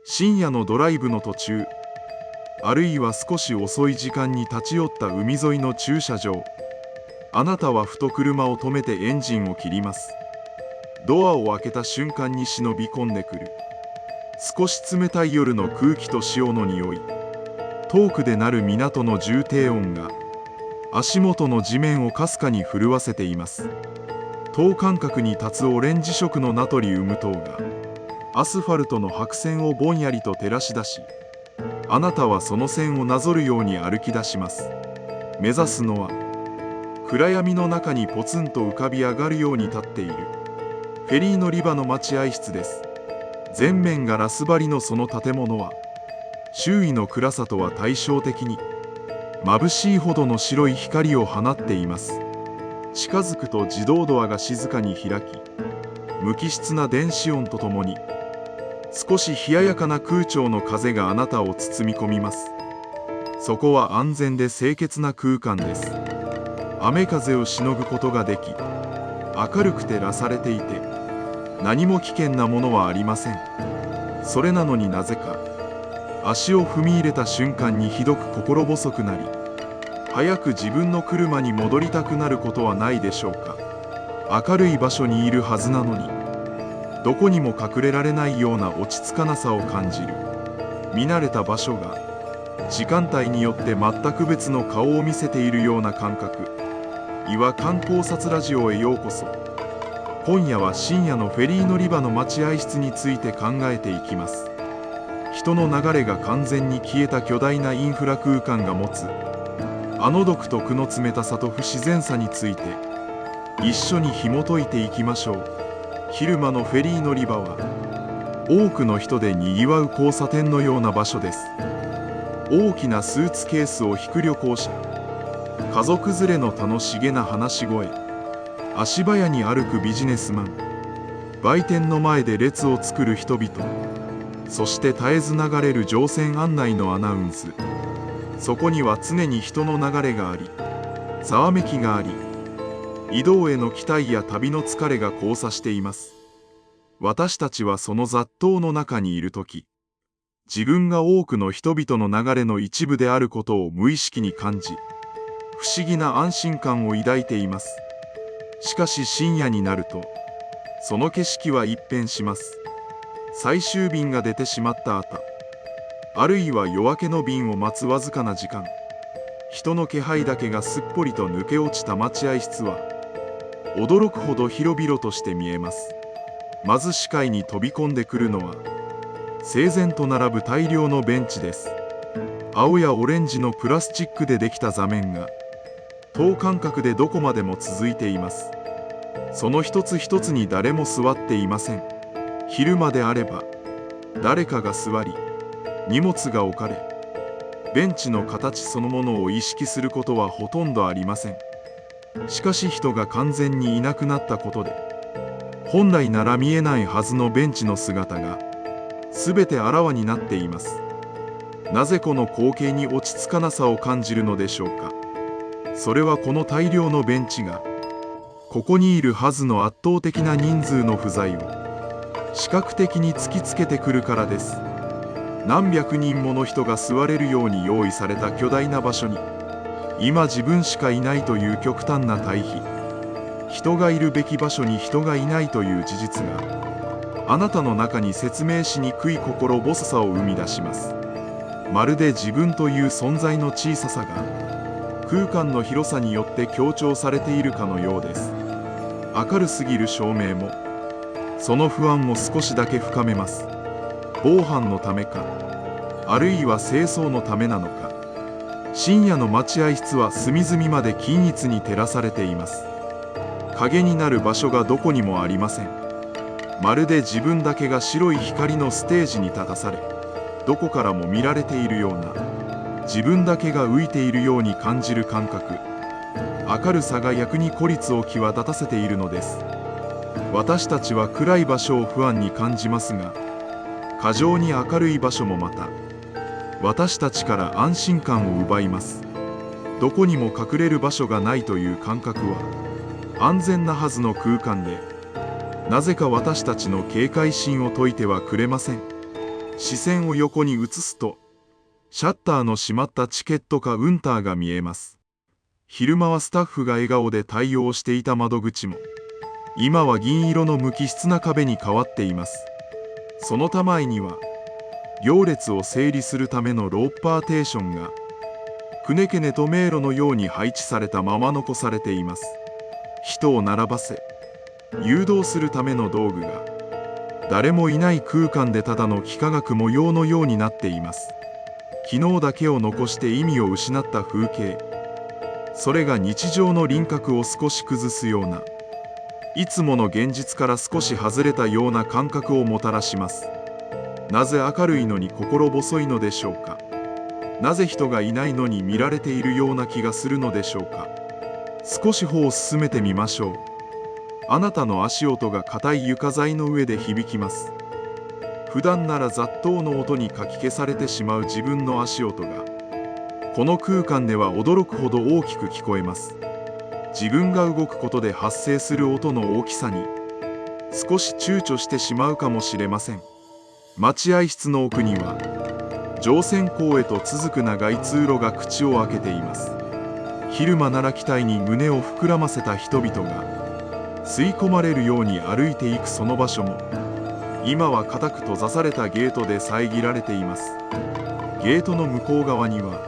深夜のドライブの途中、あるいは少し遅い時間に立ち寄った海沿いの駐車場、あなたはふと車を止めてエンジンを切ります。ドアを開けた瞬間に忍び込んでくる少し冷たい夜の空気と潮の匂い、遠くで鳴る港の重低音が足元の地面をかすかに震わせています。等間隔に立つオレンジ色のナトリウム灯がアスファルトの白線をぼんやりと照らし出し、あなたはその線をなぞるように歩き出します。目指すのは暗闇の中にポツンと浮かび上がるように立っているフェリー乗り場の待合室です。全面ガラス張りのその建物は周囲の暗さとは対照的に眩しいほどの白い光を放っています。近づくと自動ドアが静かに開き、無機質な電子音とともに少し冷ややかな空調の風があなたを包み込みます。そこは安全で清潔な空間です。雨風をしのぐことができ、明るく照らされていて、何も危険なものはありません。それなのになぜか足を踏み入れた瞬間にひどく心細くなり、早く自分の車に戻りたくなることはないでしょうか。明るい場所にいるはずなのに、どこにも隠れられないような落ち着かなさを感じる。見慣れた場所が時間帯によって全く別の顔を見せているような感覚。岩観光察ラジオへようこそ。今夜は深夜のフェリー乗り場の待合室について考えていきます。人の流れが完全に消えた巨大なインフラ空間が持つあの独特の冷たさと不自然さについて一緒に紐解いていきましょう。昼間のフェリー乗り場は多くの人でにぎわう交差点のような場所です。大きなスーツケースを引く旅行者、家族連れの楽しげな話し声、足早に歩くビジネスマン、売店の前で列を作る人々、そして絶えず流れる乗船案内のアナウンス。そこには常に人の流れがあり、ざわめきがあり、移動への期待や旅の疲れが交差しています。私たちはその雑踏の中にいるとき、自分が多くの人々の流れの一部であることを無意識に感じ、不思議な安心感を抱いています。しかし深夜になると、その景色は一変します。最終便が出てしまった後、あるいは夜明けの便を待つわずかな時間、人の気配だけがすっぽりと抜け落ちた待合室は驚くほど広々として見えます。まず視界に飛び込んでくるのは整然と並ぶ大量のベンチです。青やオレンジのプラスチックでできた座面が等間隔でどこまでも続いています。その一つ一つに誰も座っていません。昼間であれば誰かが座り、荷物が置かれ、ベンチの形そのものを意識することはほとんどありません。しかし人が完全にいなくなったことで、本来なら見えないはずのベンチの姿が全てあらわになっています。なぜこの光景に落ち着かなさを感じるのでしょうか。それはこの大量のベンチがここにいるはずの圧倒的な人数の不在を視覚的に突きつけてくるからです。何百人もの人が座れるように用意された巨大な場所に今自分しかいないという極端な対比、人がいるべき場所に人がいないという事実があなたの中に説明しにくい心細さを生み出します。まるで自分という存在の小ささが空間の広さによって強調されているかのようです。明るすぎる照明もその不安を少しだけ深めます。防犯のためか、あるいは清掃のためなのか、深夜の待合室は隅々まで均一に照らされています。影になる場所がどこにもありません。まるで自分だけが白い光のステージに立たされ、どこからも見られているような、自分だけが浮いているように感じる感覚。明るさが逆に孤立を際立たせているのです。私たちは暗い場所を不安に感じますが、過剰に明るい場所もまた私たちから安心感を奪います。どこにも隠れる場所がないという感覚は安全なはずの空間で、なぜか私たちの警戒心を解いてはくれません。視線を横に移すと、シャッターの閉まったチケットカウンターが見えます。昼間はスタッフが笑顔で対応していた窓口も、今は銀色の無機質な壁に変わっています。その手前には、行列を整理するためのローパーテーションが、くねけねと迷路のように配置されたまま残されています。人を並ばせ、誘導するための道具が、誰もいない空間でただの幾何学模様のようになっています。昨日だけを残して意味を失った風景、それが日常の輪郭を少し崩すような、いつもの現実から少し外れたような感覚をもたらします。なぜ明るいのに心細いのでしょうか。なぜ人がいないのに見られているような気がするのでしょうか。少し歩を進めてみましょう。あなたの足音が硬い床材の上で響きます。普段なら雑踏の音にかき消されてしまう自分の足音が、この空間では驚くほど大きく聞こえます。自分が動くことで発生する音の大きさに少し躊躇してしまうかもしれません。待合室の奥には乗船港へと続く長い通路が口を開けています。昼間なら期待に胸を膨らませた人々が吸い込まれるように歩いていくその場所も、今は固く閉ざされたゲートで遮られています。ゲートの向こう側には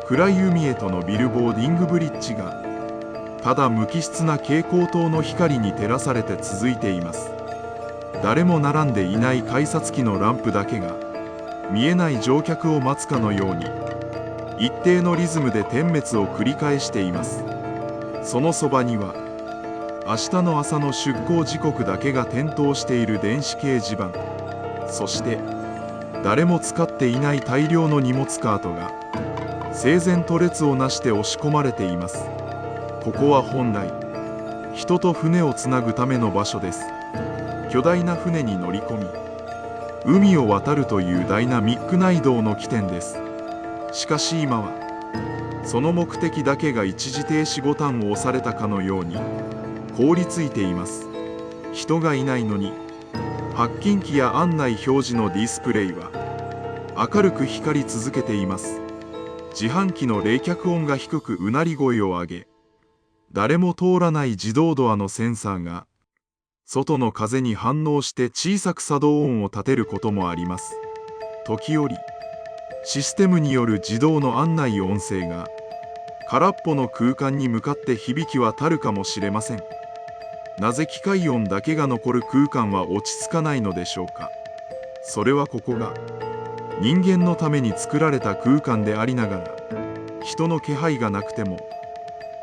暗い海へとのビルボーディングブリッジが、ただ無機質な蛍光灯の光に照らされて続いています。誰も並んでいない改札機のランプだけが見えない乗客を待つかのように一定のリズムで点滅を繰り返しています。そのそばには明日の朝の出港時刻だけが点灯している電子掲示板、そして誰も使っていない大量の荷物カートが整然と列をなして押し込まれています。ここは本来人と船をつなぐための場所です。巨大な船に乗り込み海を渡るというダイナミックな移動の起点です。しかし今はその目的だけが一時停止ボタンを押されたかのように凍りついています。人がいないのに発金機や案内表示のディスプレイは明るく光り続けています。自販機の冷却音が低くうなり声を上げ、誰も通らない自動ドアのセンサーが外の風に反応して小さく作動音を立てることもあります。時折システムによる自動の案内音声が空っぽの空間に向かって響き渡るかもしれません。なぜ機械音だけが残る空間は落ち着かないのでしょうか。それはここが人間のために作られた空間でありながら、人の気配がなくても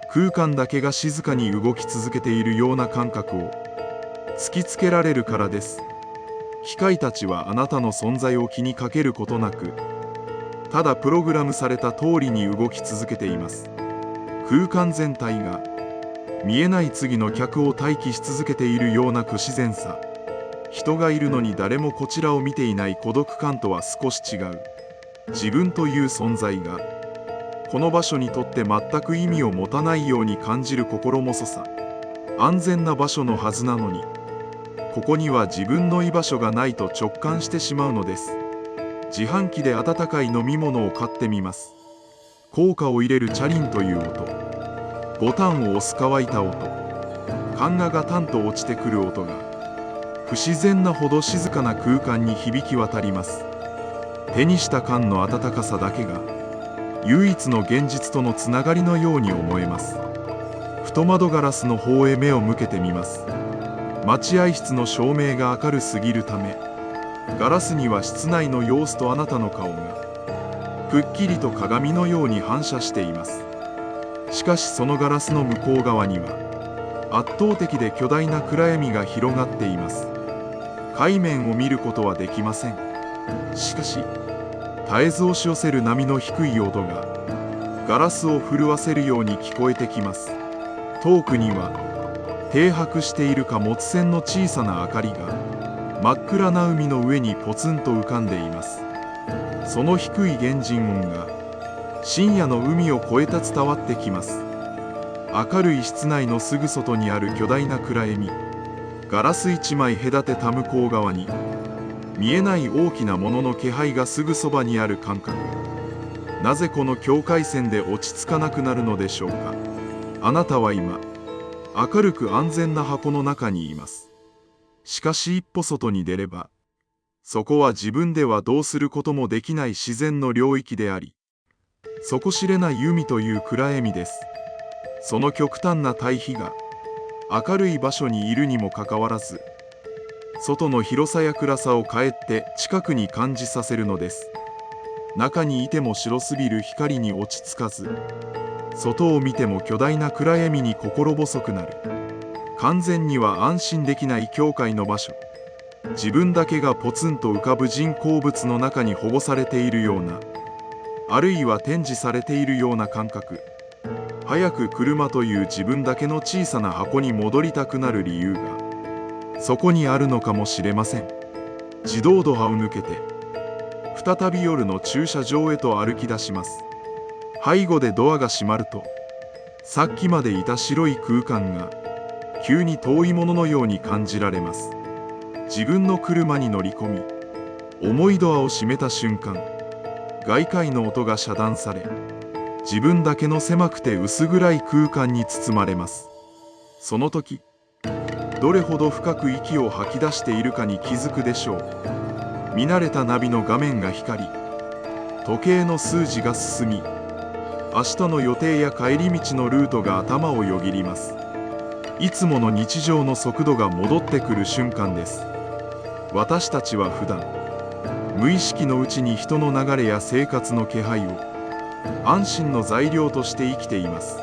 空間だけが静かに動き続けているような感覚を突きつけられるからです。機械たちはあなたの存在を気にかけることなく、ただプログラムされた通りに動き続けています。空間全体が見えない次の客を待機し続けているような不自然さ、人がいるのに誰もこちらを見ていない孤独感とは少し違う自分という存在がこの場所にとって全く意味を持たないように感じる心細さ。安全な場所のはずなのにここには自分の居場所がないと直感してしまうのです。自販機で温かい飲み物を買ってみます。硬貨を入れるチャリンという音、ボタンを押す乾いた音、カンナがタンと落ちてくる音が不自然なほど静かな空間に響き渡ります。手にした缶の温かさだけが唯一の現実とのつながりのように思えます。太窓ガラスの方へ目を向けてみます。待合室の照明が明るすぎるため、ガラスには室内の様子とあなたの顔がくっきりと鏡のように反射しています。しかしそのガラスの向こう側には圧倒的で巨大な暗闇が広がっています。海面を見ることはできません。しかし絶えず押し寄せる波の低い音がガラスを震わせるように聞こえてきます。遠くには停泊している貨物船の小さな明かりが真っ暗な海の上にポツンと浮かんでいます。その低い原人音が深夜の海を越えて伝わってきます。明るい室内のすぐ外にある巨大な暗闇、ガラス一枚隔てた向こう側に見えない大きなものの気配がすぐそばにある感覚。なぜこの境界線で落ち着かなくなるのでしょうか。あなたは今、明るく安全な箱の中にいます。しかし一歩外に出れば、そこは自分ではどうすることもできない自然の領域であり、底知れない海という暗闇です。その極端な対比が、明るい場所にいるにもかかわらず、外の広さや暗さをかえって近くに感じさせるのです。中にいても白すぎる光に落ち着かず、外を見ても巨大な暗闇に心細くなる。完全には安心できない境界の場所。自分だけがポツンと浮かぶ人工物の中に保護されているような、あるいは展示されているような感覚。早く車という自分だけの小さな箱に戻りたくなる理由が、そこにあるのかもしれません。自動ドアを抜けて、再び夜の駐車場へと歩き出します。背後でドアが閉まると、さっきまでいた白い空間が急に遠いもののように感じられます。自分の車に乗り込み、重いドアを閉めた瞬間、外界の音が遮断され、自分だけの狭くて薄暗い空間に包まれます。その時、どれほど深く息を吐き出しているかに気づくでしょう。見慣れたナビの画面が光り、時計の数字が進み、明日の予定や帰り道のルートが頭をよぎります。いつもの日常の速度が戻ってくる瞬間です。私たちは普段、無意識のうちに人の流れや生活の気配を安心の材料として生きています。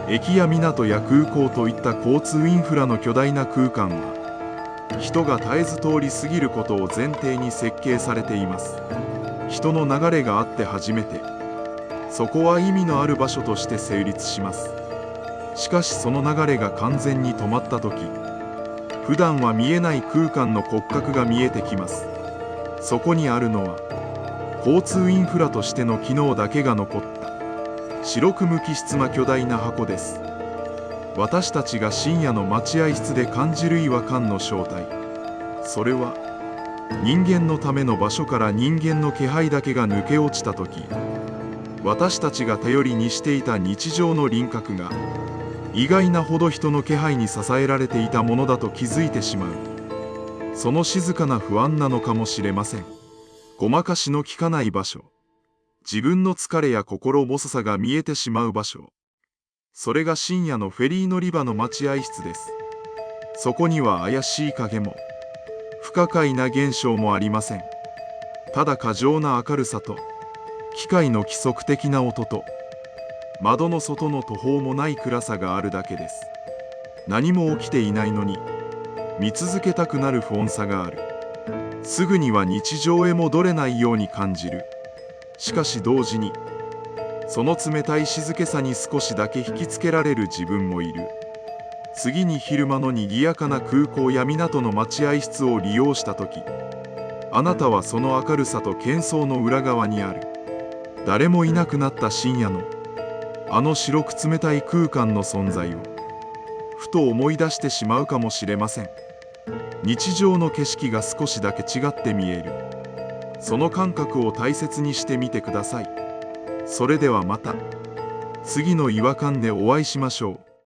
駅や港や空港といった交通インフラの巨大な空間は、人が絶えず通り過ぎることを前提に設計されています。人の流れがあって初めて、そこは意味のある場所として成立します。しかしその流れが完全に止まった時、普段は見えない空間の骨格が見えてきます。そこにあるのは、交通インフラとしての機能だけが残った白く無機質な巨大な箱です。私たちが深夜の待合室で感じる違和感の正体、それは人間のための場所から人間の気配だけが抜け落ちた時、私たちが頼りにしていた日常の輪郭が意外なほど人の気配に支えられていたものだと気づいてしまう。その静かな不安なのかもしれません。ごまかしの効かない場所、自分の疲れや心細さが見えてしまう場所、それが深夜のフェリー乗り場の待合室です。そこには怪しい影も不可解な現象もありません。ただ過剰な明るさと機械の規則的な音と窓の外の途方もない暗さがあるだけです。何も起きていないのに見続けたくなる不穏さがある。すぐには日常へ戻れないように感じる。しかし同時に、その冷たい静けさに少しだけ引きつけられる自分もいる。次に昼間の賑やかな空港や港の待合室を利用した時、あなたはその明るさと喧騒の裏側にある、誰もいなくなった深夜のあの白く冷たい空間の存在をふと思い出してしまうかもしれません。日常の景色が少しだけ違って見える。その感覚を大切にしてみてください。それではまた次の違和感でお会いしましょう。